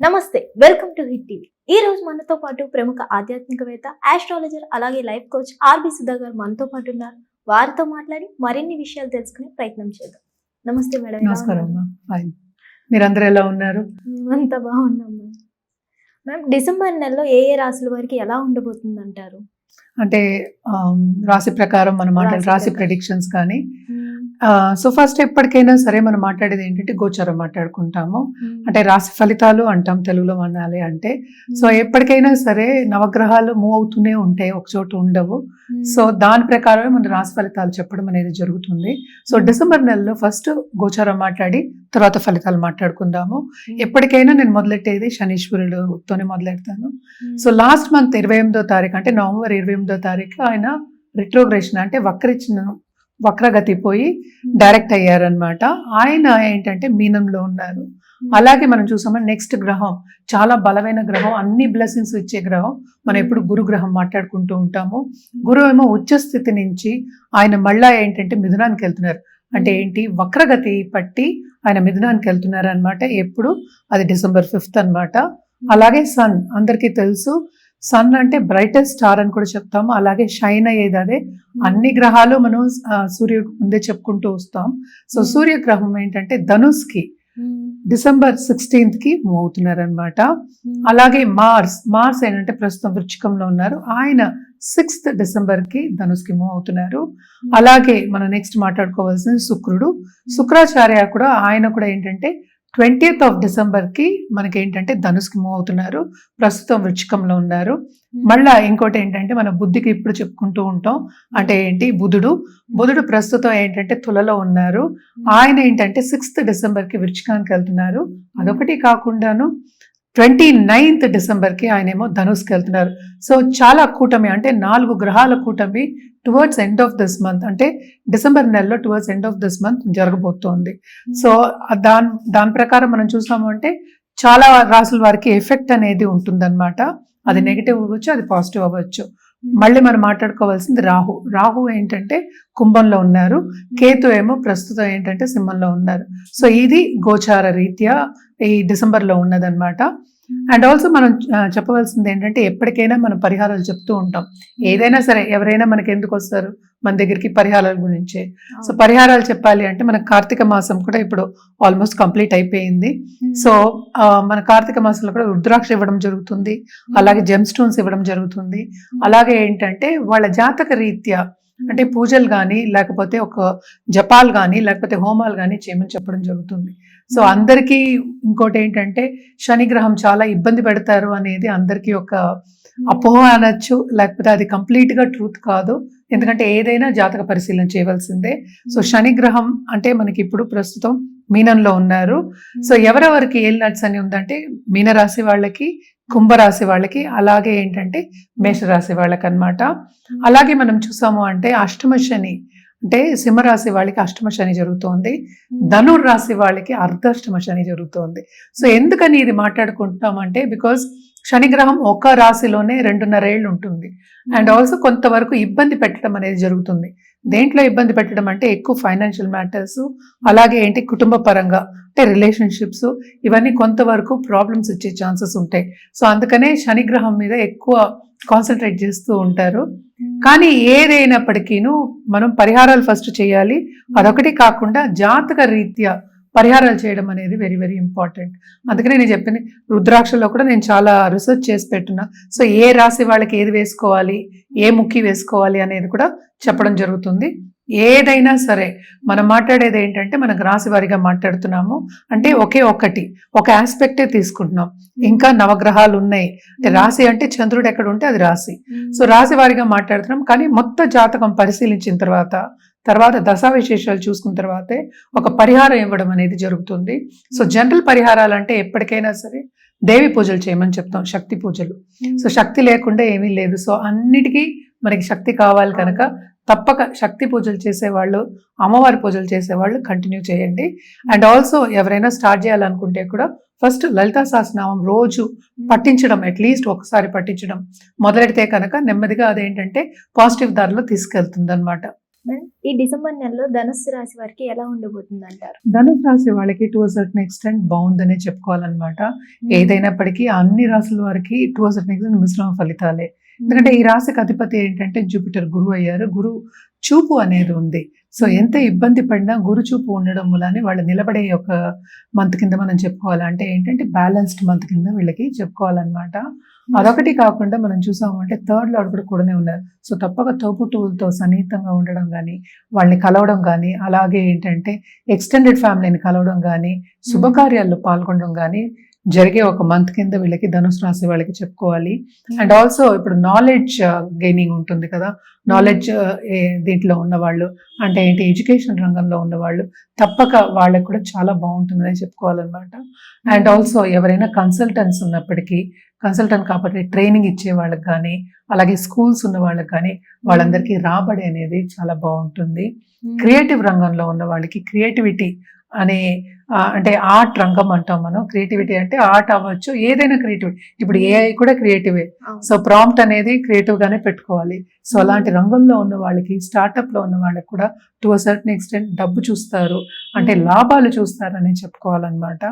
నమస్తే, welcome to hit TV. ఈ రోజు మనతో పాటు ప్రముఖ ఆధ్యాత్మికవేత్త, ఆస్ట్రాలజర్, అలాగే లైఫ్ కోచ్ ఆర్బి సుధా గారు మనతో పాటు ఉన్నారు. వారితో మాట్లాడి మరిన్ని విషయాలు తెలుసుకునే ప్రయత్నం చేద్దాం. నమస్తే మేడం. నమస్కారం అమ్మా. ఫైన్. మీరందరూ ఎలా ఉన్నారు? మేమంతా బాగున్నాం మ్యామ్. డిసెంబర్ నెలలో ఏ ఏ రాశుల వారికి ఎలా ఉండబోతుంది అంటారు? అంటే రాశి ప్రకారం మనం రాశి ప్రెడిక్షన్స్ కానీ సో ఫస్ట్ ఎప్పటికైనా సరే మనం మాట్లాడేది ఏంటంటే గోచారం మాట్లాడుకుంటాము. అంటే రాశి ఫలితాలు అంటాం తెలుగులో అనాలి అంటే. సో ఎప్పటికైనా సరే నవగ్రహాలు మూవ్ అవుతూనే ఉంటాయి, ఒక చోట ఉండవు. సో దాని ప్రకారమే మన రాశి ఫలితాలు చెప్పడం అనేది జరుగుతుంది. సో డిసెంబర్ నెలలో ఫస్ట్ గోచారం మాట్లాడి తర్వాత ఫలితాలు మాట్లాడుకుందాము. ఎప్పటికైనా నేను మొదలెట్టేది శనీశ్వరుడుతోనే మొదలెడతాను. సో లాస్ట్ మంత్ 28వ తారీఖు అంటే నవంబర్ 28వ తారీఖు ఆయన రిట్రోగ్రేషన్ అంటే వక్రగతి పోయి డైరెక్ట్ అయ్యారనమాట. ఆయన ఏంటంటే మీనంలో ఉన్నారు. అలాగే మనం చూసామని నెక్స్ట్ గ్రహం చాలా బలమైన గ్రహం, అన్ని బ్లెస్సింగ్స్ ఇచ్చే గ్రహం. మనం ఎప్పుడు గురు గ్రహం మాట్లాడుకుంటూ ఉంటాము. గురువు ఏమో ఉచ్చ స్థితి నుంచి ఆయన మళ్ళా ఏంటంటే మిథునానికి వెళ్తున్నారు. అంటే ఏంటి, వక్రగతి పట్టి ఆయన మిథునానికి వెళ్తున్నారు అనమాట. ఎప్పుడు అది December 5th అనమాట. అలాగే సన్ అందరికీ తెలుసు, సన్ అంటే బ్రైటెస్ట్ స్టార్ అని కూడా చెప్తాము. అలాగే షైన్ అయ్యేది అదే. అన్ని గ్రహాలు మనం సూర్యుడు ముందే చెప్పుకుంటూ వస్తాం. సో సూర్యగ్రహం ఏంటంటే ధనుస్కి December 16th కి మూవ్ అవుతున్నారు అనమాట. అలాగే మార్స్ ఏంటంటే ప్రస్తుతం వృశ్చికంలో ఉన్నారు. ఆయన 6th December కి ధనుస్కి మూవ్ అవుతున్నారు. అలాగే మనం నెక్స్ట్ మాట్లాడుకోవాల్సిన శుక్రాచార్య కూడా ఆయన కూడా ఏంటంటే 20th December కి మనకి ఏంటంటే ధనుస్కి మూవ్ అవుతున్నారు. ప్రస్తుతం వృశ్చికంలో ఉన్నారు. మళ్ళా ఇంకోటి ఏంటంటే మన బుద్ధికి ఇప్పుడు చెప్పుకుంటూ ఉంటాం. అంటే ఏంటి, బుధుడు ప్రస్తుతం ఏంటంటే తులలో ఉన్నారు. ఆయన ఏంటంటే 6th December కి వృశ్చికానికి వెళ్తున్నారు. అదొకటి కాకుండాను 29th December కి ఆయన ఏమో ధనుస్కి వెళ్తున్నారు. సో చాలా కూటమి, అంటే 4 గ్రహాల కూటమి towards end of this month, అంటే డిసెంబర్ నెలలో towards end of this month జరగబోతోంది. సో దాని ప్రకారం మనం చూసాము అంటే చాలా రాసుల వారికి ఎఫెక్ట్ అనేది ఉంటుందన్నమాట. అది నెగిటివ్ అవ్వచ్చు, అది పాజిటివ్ అవ్వచ్చు. మళ్ళీ మనం మాట్లాడుకోవాల్సింది రాహు ఏంటంటే కుంభంలో ఉన్నారు. కేతు ఏమో ప్రస్తుతం ఏంటంటే సింహంలో ఉన్నారు. సో ఇది గోచార రీత్యా ఈ డిసెంబర్లో ఉన్నదన్నమాట. అండ్ ఆల్సో మనం చెప్పవలసింది ఏంటంటే ఎప్పటికైనా మనం పరిహారాలు చెప్తూ ఉంటాం. ఏదైనా సరే ఎవరైనా మనకి ఎందుకు వస్తారు మన దగ్గరికి, పరిహారాల గురించే. సో పరిహారాలు చెప్పాలి అంటే మన కార్తీక మాసం కూడా ఇప్పుడు ఆల్మోస్ట్ కంప్లీట్ అయిపోయింది. సో మన కార్తీక మాసంలో కూడా రుద్రాక్ష ఇవ్వడం జరుగుతుంది, అలాగే జెమ్ స్టోన్స్ ఇవ్వడం జరుగుతుంది. అలాగే ఏంటంటే వాళ్ళ జాతక రీత్యా అంటే పూజలు కానీ లేకపోతే ఒక జపాలు కానీ లేకపోతే హోమాలు కానీ చేయమని చెప్పడం జరుగుతుంది. సో అందరికీ ఇంకోటి ఏంటంటే శనిగ్రహం చాలా ఇబ్బంది పెడతారు అనేది అందరికీ ఒక అపోహ అనొచ్చు, లేకపోతే అది కంప్లీట్గా ట్రూత్ కాదు. ఎందుకంటే ఏదైనా జాతక పరిశీలన చేయవలసిందే. సో శనిగ్రహం అంటే మనకి ఇప్పుడు ప్రస్తుతం మీనంలో ఉన్నారు. సో ఎవరెవరికి ఏలినట్స్ అని ఉందంటే మీనరాశి వాళ్ళకి, కుంభరాశి వాళ్ళకి, అలాగే ఏంటంటే మేషరాశి వాళ్ళకి అన్నమాట. అలాగే మనం చూసాము అంటే అష్టమ శని అంటే సింహరాశి వాళ్ళకి అష్టమ శని జరుగుతోంది, ధనుర్రాశి వాళ్ళకి అర్ధాష్టమ శని జరుగుతోంది. సో ఎందుకని ఇది మాట్లాడుకుంటున్నామంటే బికాజ్ శనిగ్రహం ఒక రాశిలోనే 2.5 ఏళ్ళు ఉంటుంది. అండ్ ఆల్సో కొంతవరకు ఇబ్బంది పెట్టడం అనేది జరుగుతుంది. దేంట్లో ఇబ్బంది పెట్టడం అంటే ఎక్కువ ఫైనాన్షియల్ మ్యాటర్స్, అలాగే ఏంటి కుటుంబ పరంగా అంటే రిలేషన్షిప్స్, ఇవన్నీ కొంతవరకు ప్రాబ్లమ్స్ ఇచ్చే ఛాన్సెస్ ఉంటాయి. సో అందుకనే శనిగ్రహం మీద ఎక్కువ కాన్సన్ట్రేట్ చేస్తూ ఉంటారు. కానీ ఏదైనప్పటికీను మనం పరిహారాలు ఫస్ట్ చేయాలి. అదొకటి కాకుండా జాతక రీత్యా పరిహారాలు చేయడం అనేది వెరీ వెరీ ఇంపార్టెంట్. అందుకనే నేను చెప్పింది, రుద్రాక్షలో కూడా నేను చాలా రీసెర్చ్ చేసి పెట్టున్నా. సో ఏ రాశి వాళ్ళకి ఏది వేసుకోవాలి, ఏ ముక్కి వేసుకోవాలి అనేది కూడా చెప్పడం జరుగుతుంది. ఏదైనా సరే మనం మాట్లాడేది ఏంటంటే మనకు రాశి వారిగా మాట్లాడుతున్నాము అంటే ఒక ఆస్పెక్టే తీసుకుంటున్నాం. ఇంకా నవగ్రహాలు ఉన్నాయి. అంటే రాశి అంటే చంద్రుడు ఎక్కడ ఉంటే అది రాశి. సో రాశి వారిగా మాట్లాడుతున్నాం. కానీ మొత్తం జాతకం పరిశీలించిన తర్వాత దశా విశేషాలు చూసుకున్న తర్వాతే ఒక పరిహారం ఇవ్వడం అనేది జరుగుతుంది. సో జనరల్ పరిహారాలు అంటే ఎప్పటికైనా సరే దేవి పూజలు చేయమని చెప్తాం, శక్తి పూజలు. సో శక్తి లేకుండా ఏమీ లేదు. సో అన్నిటికీ మనకి శక్తి కావాలి కనుక తప్పక శక్తి పూజలు చేసేవాళ్ళు, అమ్మవారి పూజలు చేసేవాళ్ళు కంటిన్యూ చేయండి. అండ్ ఆల్సో ఎవరైనా స్టార్ట్ చేయాలనుకుంటే కూడా ఫస్ట్ లలితా సహస్రనామం రోజు పఠించడం, అట్లీస్ట్ ఒకసారి పఠించడం మొదలెడితే కనుక నెమ్మదిగా అదేంటంటే పాజిటివ్ దారిలో తీసుకెళ్తుంది అనమాట. మేడం, ఈ డిసెంబర్ నెలలో ధనుస్సు రాశి వారికి ఎలా ఉండబోతుంది అంటారు? ధనుసు రాశి వాళ్ళకి టు సర్టన్ ఎక్స్టెంట్ బాగుందనే చెప్పుకోవాలన్నమాట. ఏదైనప్పటికీ అన్ని రాసుల వారికి టు సర్టన్ ఎక్స్టెంట్ మిశ్రమ ఫలితాలే. ఎందుకంటే ఈ రాశికి అధిపతి ఏంటంటే జూపిటర్, గురువు అయ్యారు. గురు చూపు అనేది ఉంది. సో ఎంత ఇబ్బంది పడినా గురు చూపు ఉండడం వల్లనే వాళ్ళు నిలబడే ఒక మంత్ కింద మనం చెప్పుకోవాలి. అంటే ఏంటంటే బ్యాలెన్స్డ్ మంత్ కింద వీళ్ళకి చెప్పుకోవాలన్నమాట. అదొకటి కాకుండా మనం చూసాము అంటే థర్డ్ లార్డ్ కూడా కూడానే ఉన్నారు. సో తప్పక తోబుట్టువులతో సన్నిహితంగా ఉండడం కానీ, వాళ్ళని కలవడం కానీ, అలాగే ఏంటంటే ఎక్స్టెండెడ్ ఫ్యామిలీని కలవడం కానీ, శుభకార్యాల్లో పాల్గొనడం కానీ జరిగే ఒక మంత్ కింద వీళ్ళకి ధనుసు రాశి వాళ్ళకి చెప్పుకోవాలి. అండ్ ఆల్సో ఇప్పుడు నాలెడ్జ్ గెయినింగ్ ఉంటుంది కదా, నాలెడ్జ్ దీంట్లో ఉన్నవాళ్ళు అంటే ఏంటి ఎడ్యుకేషన్ రంగంలో ఉన్నవాళ్ళు తప్పక వాళ్ళకి కూడా చాలా బాగుంటుందని చెప్పుకోవాలన్నమాట. అండ్ ఆల్సో ఎవరైనా కన్సల్టెంట్స్ ఉన్నప్పటికీ కన్సల్టెంట్ కాబట్టి ట్రైనింగ్ ఇచ్చే వాళ్ళకి కానీ, అలాగే స్కూల్స్ ఉన్న వాళ్ళకి కానీ వాళ్ళందరికీ రాబడి అనేది చాలా బాగుంటుంది. క్రియేటివ్ రంగంలో ఉన్న వాళ్ళకి క్రియేటివిటీ అనే అంటే ఆర్ట్ రంగం అంటాం మనం. క్రియేటివిటీ అంటే ఆర్ట్ అవ్వచ్చు, ఏదైనా క్రియేటివిటీ. ఇప్పుడు ఏఐ కూడా క్రియేటివే. సో ప్రాంప్ట్ అనేది క్రియేటివ్ గానే పెట్టుకోవాలి. సో అలాంటి రంగంలో ఉన్న వాళ్ళకి, స్టార్ట్అప్ లో ఉన్న వాళ్ళకి కూడా టు అ సర్టన్ ఎక్స్టెంట్ డబ్బు చూస్తారు, అంటే లాభాలు చూస్తారని చెప్పుకోవాలన్నమాట.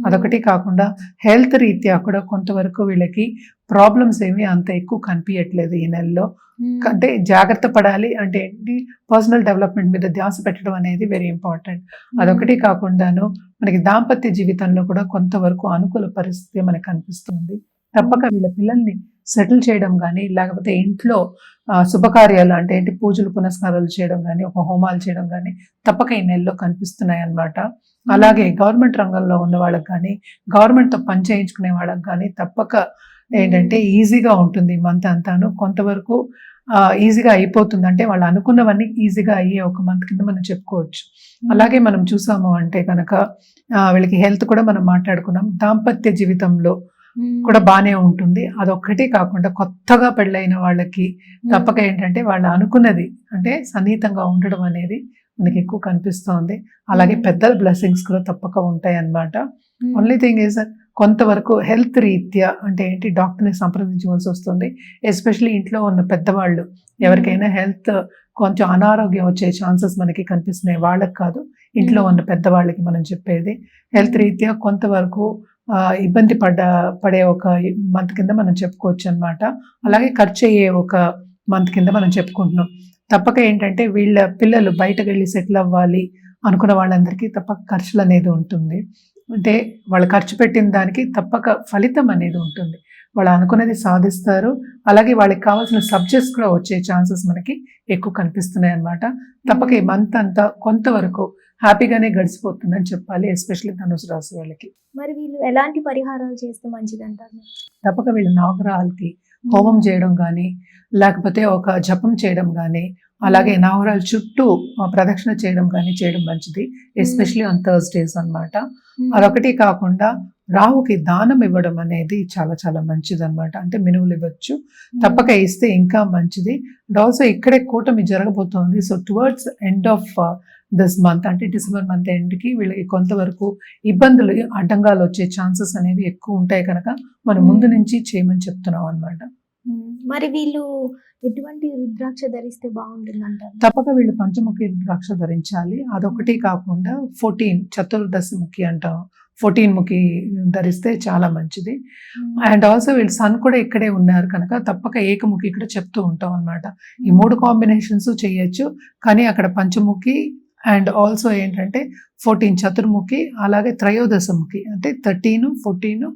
అదొకటి కాకుండా హెల్త్ రీత్యా కూడా కొంతవరకు వీళ్ళకి ప్రాబ్లమ్స్ ఏమి అంత ఎక్కువ కనిపించట్లేదు ఈ నెలలో. అంటే జాగ్రత్త పడాలి. అంటే ఏంటి, పర్సనల్ డెవలప్మెంట్ మీద ధ్యాస పెట్టడం అనేది వెరీ ఇంపార్టెంట్. అదొకటి కాకుండాను మనకి దాంపత్య జీవితంలో కూడా కొంతవరకు అనుకూల పరిస్థితి మనకు కనిపిస్తుంది. తప్పక వీళ్ళ పిల్లల్ని సెటిల్ చేయడం కానీ, లేకపోతే ఇంట్లో శుభకార్యాలు అంటే ఏంటి పూజలు పునస్కారాలు చేయడం కానీ, ఒక హోమాలు చేయడం కానీ తప్పక ఈ నెలలో కనిపిస్తున్నాయి అన్నమాట. అలాగే గవర్నమెంట్ రంగంలో ఉన్న వాళ్ళకి కానీ, గవర్నమెంట్తో పని చేయించుకునే వాళ్ళకి కానీ తప్పక ఏంటంటే ఈజీగా ఉంటుంది మంత్ అంతాను. కొంతవరకు ఈజీగా అయిపోతుంది, అంటే వాళ్ళు అనుకున్నవన్నీ ఈజీగా అయ్యే ఒక మంత్ కింద మనం చెప్పుకోవచ్చు. అలాగే మనం చూసాము అంటే కనుక వీళ్ళకి హెల్త్ కూడా మనం మాట్లాడుకున్నాం. దాంపత్య జీవితంలో కూడా బాగానే ఉంటుంది. అదొక్కటే కాకుండా కొత్తగా పెళ్ళైన వాళ్ళకి తప్పక ఏంటంటే వాళ్ళు అనుకున్నది అంటే సన్నిహితంగా ఉండడం అనేది మనకి ఎక్కువ కనిపిస్తోంది. అలాగే పెద్దల బ్లెస్సింగ్స్ కూడా తప్పక ఉంటాయి అన్నమాట. ఓన్లీ థింగ్ ఈజ్ కొంతవరకు హెల్త్ రీత్యా అంటే ఏంటి డాక్టర్ని సంప్రదించవలసి వస్తుంది. ఎస్పెషల్లీ ఇంట్లో ఉన్న పెద్దవాళ్ళు ఎవరికైనా హెల్త్ కొంచెం అనారోగ్యం వచ్చే ఛాన్సెస్ మనకి కనిపిస్తున్నాయి. వాళ్ళకి కాదు, ఇంట్లో ఉన్న పెద్దవాళ్ళకి మనం చెప్పేది. హెల్త్ రీత్యా కొంతవరకు ఇబ్బంది పడే ఒక మంత్ కింద మనం చెప్పుకోవచ్చు అన్నమాట. అలాగే ఖర్చు అయ్యే ఒక మంత్ కింద మనం చెప్పుకుంటున్నాం. తప్పక ఏంటంటే వీళ్ళ పిల్లలు బయటకు వెళ్ళి సెటిల్ అవ్వాలి అనుకున్న వాళ్ళందరికీ తప్పక ఖర్చులు అనేది ఉంటుంది. అంటే వాళ్ళు ఖర్చు పెట్టిన దానికి తప్పక ఫలితం అనేది ఉంటుంది. వాళ్ళు అనుకున్నది సాధిస్తారు. అలాగే వాళ్ళకి కావాల్సిన సబ్జెక్ట్స్ కూడా వచ్చే ఛాన్సెస్ మనకి ఎక్కువ కనిపిస్తున్నాయి అన్నమాట. తప్పక ఈ మంత్ అంతా కొంతవరకు హ్యాపీగానే గడిచిపోతుందని చెప్పాలి, ఎస్పెషల్లీ ధనుసు రాశి వాళ్ళకి. మరి వీళ్ళు ఎలాంటి పరిహారాలు చేస్తే మంచిది అంటారు? తప్పక వీళ్ళు నవగ్రహాలకి హోమం చేయడం కానీ, లేకపోతే ఒక జపం చేయడం కానీ, అలాగే నవగ్రహాల చుట్టూ ప్రదక్షిణ చేయడం కానీ చేయడం మంచిది, ఎస్పెషల్లీ ఆన్ థర్స్డేస్ అన్నమాట. అదొకటి కాకుండా రాహుకి దానం ఇవ్వడం అనేది చాలా చాలా మంచిది అన్నమాట. అంటే మినువులు ఇవ్వచ్చు, తప్పక ఇస్తే ఇంకా మంచిది. అండ్ ఆల్సో ఇక్కడే కూటమి జరగబోతోంది. So towards end of this month అంటే డిసెంబర్ మంత్ ఎండ్కి వీళ్ళకి కొంతవరకు ఇబ్బందులు, అడ్డంగాలు వచ్చే ఛాన్సెస్ అనేవి ఎక్కువ ఉంటాయి కనుక మనం ముందు నుంచి చేయమని చెప్తున్నాం అన్నమాట. మరి వీళ్ళు ఎటువంటి రుద్రాక్ష ధరిస్తే బాగుంటుంది అంటారు? తప్పక వీళ్ళు పంచముఖి రుద్రాక్ష ధరించాలి. అదొకటి కాకుండా 14 చతుర్దశి ముఖి అంటాం, 14 ముఖి ధరిస్తే చాలా మంచిది. అండ్ ఆల్సో వీళ్ళు సన్ కూడా ఇక్కడే ఉన్నారు కనుక తప్పక ఏకముఖి ఇక్కడ చెప్తూ ఉంటాం అన్నమాట. ఈ 3 కాంబినేషన్స్ చేయొచ్చు, కానీ అక్కడ పంచముఖి అండ్ ఆల్సో ఏంటంటే 14 చతుర్ముఖి, అలాగే త్రయోదశముఖి అంటే 13, 14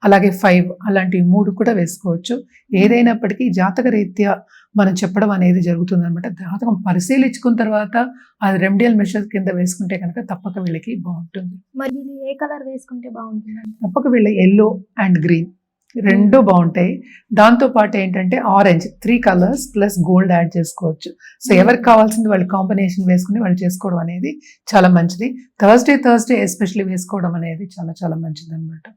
అలాగే 5 అలాంటి 3 కూడా వేసుకోవచ్చు. ఏదైనప్పటికీ జాతక రీత్యా మనం చెప్పడం అనేది జరుగుతుంది అనమాట. జాతకం పరిశీలించుకున్న తర్వాత అది రెమెడియల్ మెషర్స్ కింద వేసుకుంటే కనుక తప్పక వీళ్ళకి బాగుంటుంది. మరి వీళ్ళు ఏ కలర్ వేసుకుంటే బాగుంటుంది? తప్పక వీళ్ళ ఎల్లో అండ్ గ్రీన్ రెండు బాగుంటాయి. దాంతో పాటు ఏంటంటే orange 3 colours plus gold add చేసుకోవచ్చు. సో ఎవరికి కావాల్సింది వాళ్ళు కాంబినేషన్ వేసుకుని వాళ్ళు చేసుకోవడం అనేది చాలా మంచిది. థర్స్డే ఎస్పెషల్లీ వేసుకోవడం అనేది చాలా చాలా మంచిది అనమాట.